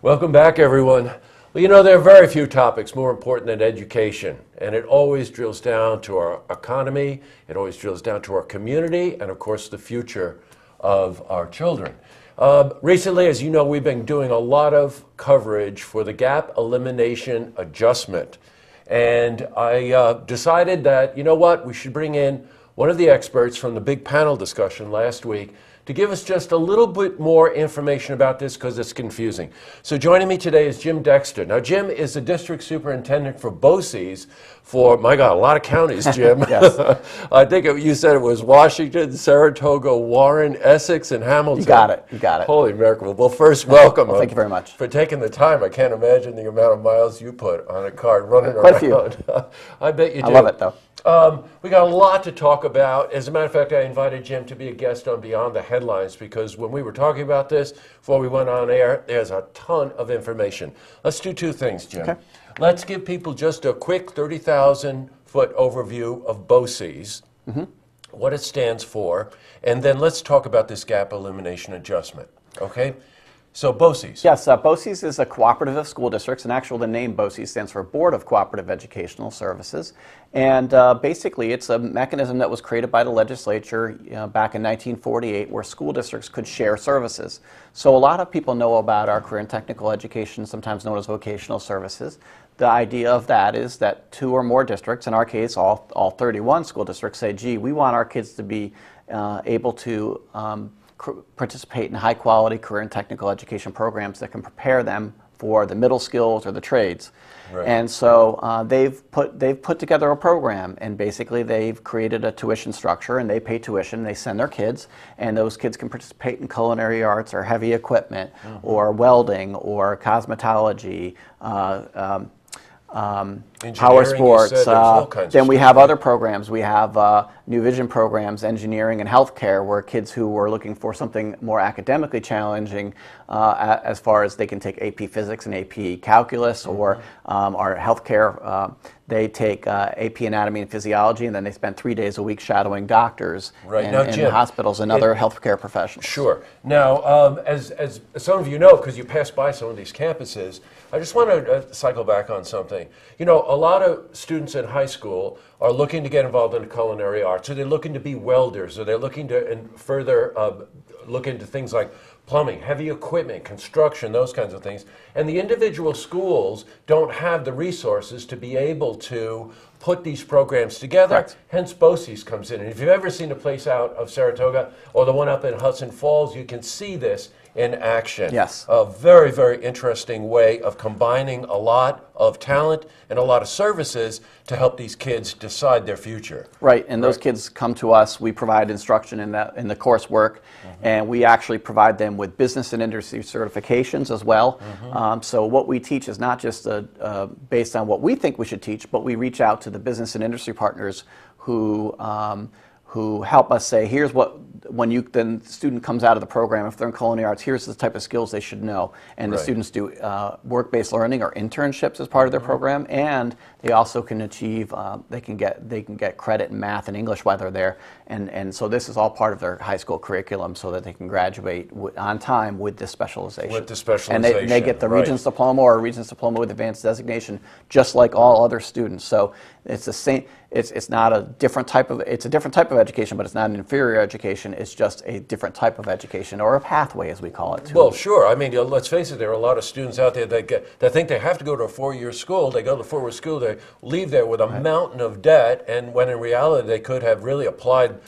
Welcome back, everyone. Well, you know, there are very few topics more important than education, and it always drills down to our economy, it always drills down to our community, and of course the future of our children. Recently, as you know, we've been doing a lot of coverage for the gap elimination adjustment, and I decided that, you know what, we should bring in one of the experts from the big panel discussion last week to give us just a little bit more information about this because it's confusing. So joining me today is Jim Dexter. Now, Jim is the district superintendent for BOCES for, my God, a lot of counties, Jim. Yes. I think you said it was Washington, Saratoga, Warren, Essex, and Hamilton. You got it. You got it. Holy mackerel. Well, first, welcome. Well, thank you very much. For taking the time. I can't imagine the amount of miles you put on a car running Quite around. a few. I bet you do. I love it, though. We got a lot to talk about. As a matter of fact, I invited Jim to be a guest on Beyond the Headlines because when we were talking about this, before we went on air, there's a ton of information. Let's do two things, Jim. Okay. Let's give people just a quick 30,000-foot overview of BOCES, what it stands for, and then let's talk about this gap elimination adjustment, okay? So BOCES. Yes, BOCES is a cooperative of school districts, and actually the name BOCES stands for Board of Cooperative Educational Services. And basically it's a mechanism that was created by the legislature back in 1948 where school districts could share services. So a lot of people know about our career and technical education, sometimes known as vocational services. The idea of that is that two or more districts, in our case all 31 school districts, say, gee, we want our kids to be able to participate in high-quality career and technical education programs that can prepare them for the middle skills or the trades. Right. And so they've put together a program, and basically they've created a tuition structure, and they pay tuition, they send their kids, and those kids can participate in culinary arts or heavy equipment or welding or cosmetology, power sports. Then we have other programs. We have New Vision programs, engineering and healthcare, where kids who are looking for something more academically challenging, as far as they can take AP Physics and AP Calculus, or our healthcare, they take AP Anatomy and Physiology, and then they spend 3 days a week shadowing doctors in hospitals and other healthcare professionals. Sure. Now, as some of you know, because you pass by some of these campuses, I just want to cycle back on something. You know, a lot of students in high school are looking to get involved in culinary arts, or they're looking to be welders, or they're looking to further look into things like plumbing, heavy equipment, construction, those kinds of things. And the individual schools don't have the resources to be able to put these programs together. Correct. Hence BOCES comes in. And if you've ever seen a place out of Saratoga or the one up in Hudson Falls, you can see this in action. Yes. A very, very interesting way of combining a lot of talent and a lot of services to help these kids decide their future. Right, and those kids come to us. We provide instruction in the coursework, and we actually provide them with business and industry certifications as well. So what we teach is not just based on what we think we should teach, but we reach out to the business and industry partners who help us say, here's what, when the student comes out of the program, if they're in culinary arts, here's the type of skills they should know. And the students do work-based learning or internships as part of their program, and they also can achieve, they can get credit in math and English while they're there. And so this is all part of their high school curriculum so that they can graduate on time with this specialization. With the specialization, and they get the Regents Diploma or a Regents Diploma with advanced designation, just like all other students. So it's the same. It's not a different type of. It's a different type of education, but it's not an inferior education. It's just a different type of education, or a pathway, as we call it. Well, sure. I mean, let's face it. There are a lot of students out there that think they have to go to a four-year school. They go to a four-year school. They leave there with a mountain of debt, and when in reality they could have really applied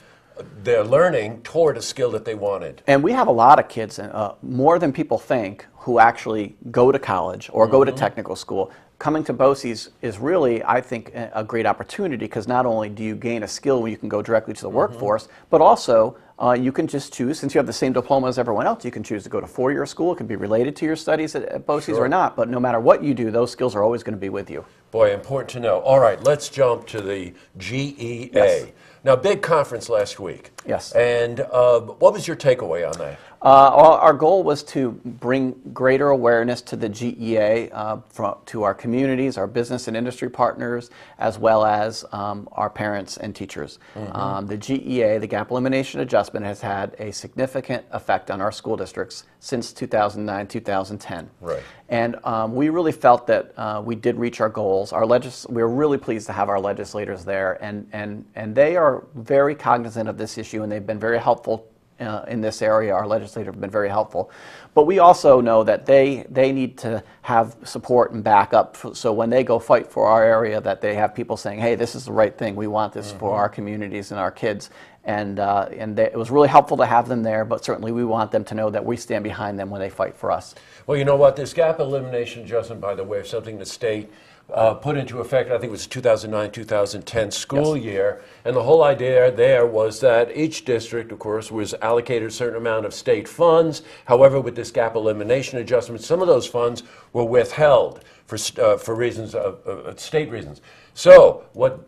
their learning toward a skill that they wanted. And we have a lot of kids, more than people think, who actually go to college or go to technical school. Coming to BOCES is really, I think, a great opportunity, because not only do you gain a skill where you can go directly to the workforce, but also you can just choose, since you have the same diploma as everyone else, you can choose to go to four-year school. It can be related to your studies at BOCES or not, but no matter what you do, those skills are always going to be with you. Boy, important to know. All right, let's jump to the GEA. Yes. Now, big conference last week. Yes. And what was your takeaway on that? Our goal was to bring greater awareness to the GEA to our communities, our business and industry partners, as well as our parents and teachers. The GEA, the Gap Elimination Adjustment, has had a significant effect on our school districts since 2009, 2010. Right. And we really felt that we did reach our goals. We were really pleased to have our legislators there, and they are very cognizant of this issue, and they've been very helpful in this area. Our legislators have been very helpful. But we also know that they need to have support and backup, so when they go fight for our area, that they have people saying, hey, this is the right thing, we want this for our communities and our kids. And it was really helpful to have them there, but certainly we want them to know that we stand behind them when they fight for us. Well, you know what? This gap elimination adjustment, by the way, is something the state put into effect, I think it was 2009-2010 school year, and the whole idea there was that each district, of course, was allocated a certain amount of state funds. However, with this gap elimination adjustment, some of those funds were withheld for reasons of state reasons. So what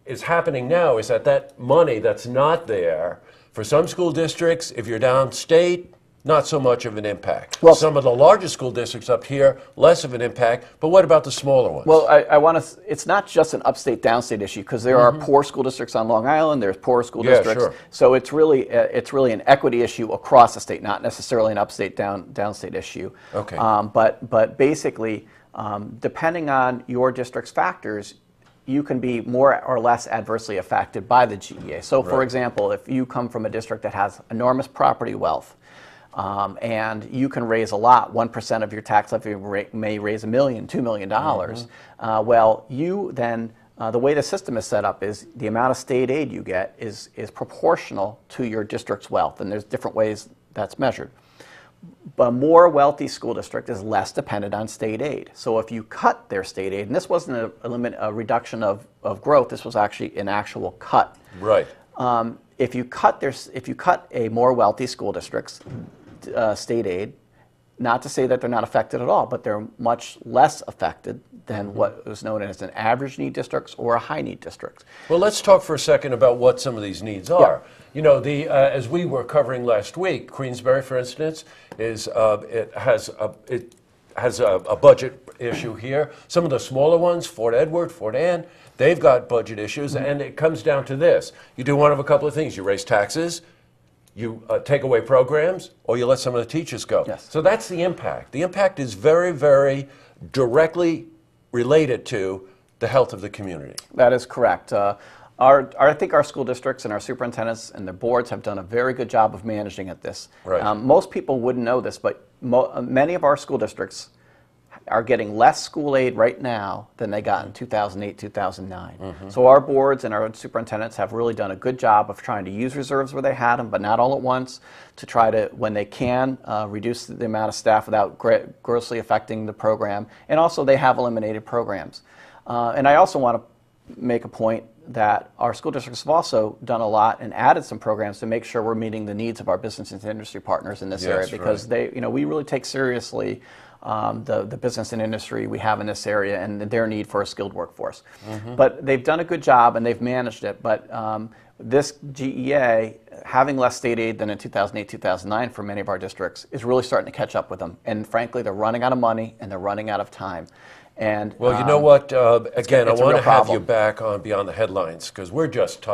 is happening now is that money that's not there, for some school districts, if you're downstate, not so much of an impact. Well, some of the largest school districts up here, less of an impact, but what about the smaller ones? Well, I want to, it's not just an upstate, downstate issue, because there are poor school districts on Long Island, there's poor school districts. Sure. So it's really an equity issue across the state, not necessarily an upstate, downstate issue. Okay. But basically, depending on your district's factors, you can be more or less adversely affected by the GEA. So, for example, if you come from a district that has enormous property wealth, and you can raise a lot, 1% of your tax levy may raise $1 million, $2 million. Well, you then, the way the system is set up is the amount of state aid you get is proportional to your district's wealth, and there's different ways that's measured. But a more wealthy school district is less dependent on state aid. So if you cut their state aid, and this wasn't a reduction of growth, this was actually an actual cut. Right. If you cut a more wealthy school district's state aid, not to say that they're not affected at all, but they're much less affected than what was known as an average need districts or a high need district. Well, let's talk for a second about what some of these needs are. Yeah. You know, as we were covering last week, Queensbury, for instance, it has a budget issue here. Some of the smaller ones, Fort Edward, Fort Anne, they've got budget issues, and it comes down to this. You do one of a couple of things. You raise taxes, you take away programs, or you let some of the teachers go. Yes. So that's the impact. The impact is very, very directly related to the health of the community. That is correct. I think our school districts and our superintendents and their boards have done a very good job of managing this. Right. Most people wouldn't know this, but many of our school districts are getting less school aid right now than they got in 2008, 2009. So our boards and our superintendents have really done a good job of trying to use reserves where they had them, but not all at once, to try to, when they can, reduce the amount of staff without grossly affecting the program. And also they have eliminated programs. And I also want to make a point that our school districts have also done a lot and added some programs to make sure we're meeting the needs of our business and industry partners in this area, because we really take seriously the business and industry we have in this area and their need for a skilled workforce. But they've done a good job and they've managed it. But this GEA, having less state aid than in 2008, 2009 for many of our districts, is really starting to catch up with them. And frankly, they're running out of money and they're running out of time. And well, you know what? Again, I want to have you problem. back on Beyond the Headlines, because we're just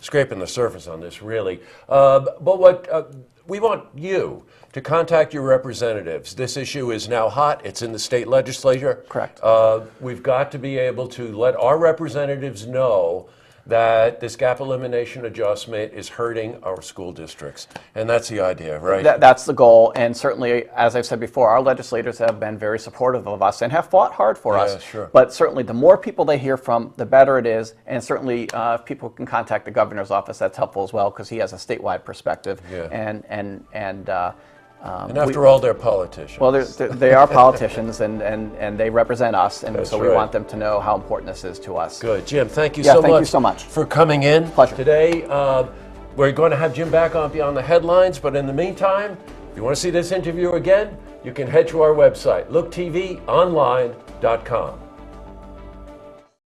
scraping the surface on this, really. But what we want you to contact your representatives. This issue is now hot. It's in the state legislature. Correct. We've got to be able to let our representatives know that this gap elimination adjustment is hurting our school districts. And that's the idea, right? That's the goal. And certainly, as I've said before, our legislators have been very supportive of us and have fought hard for us. Sure. But certainly, the more people they hear from, the better it is. And certainly, if people can contact the governor's office, that's helpful as well, because he has a statewide perspective. Yeah. And after all, they're politicians. Well, they are politicians, and they represent us, and so we right. want them to know how important this is to us. Good. Jim, thank you Thank you so much for coming in. Pleasure. Today. We're going to have Jim back on Beyond the Headlines, but in the meantime, if you want to see this interview again, you can head to our website, looktvonline.com.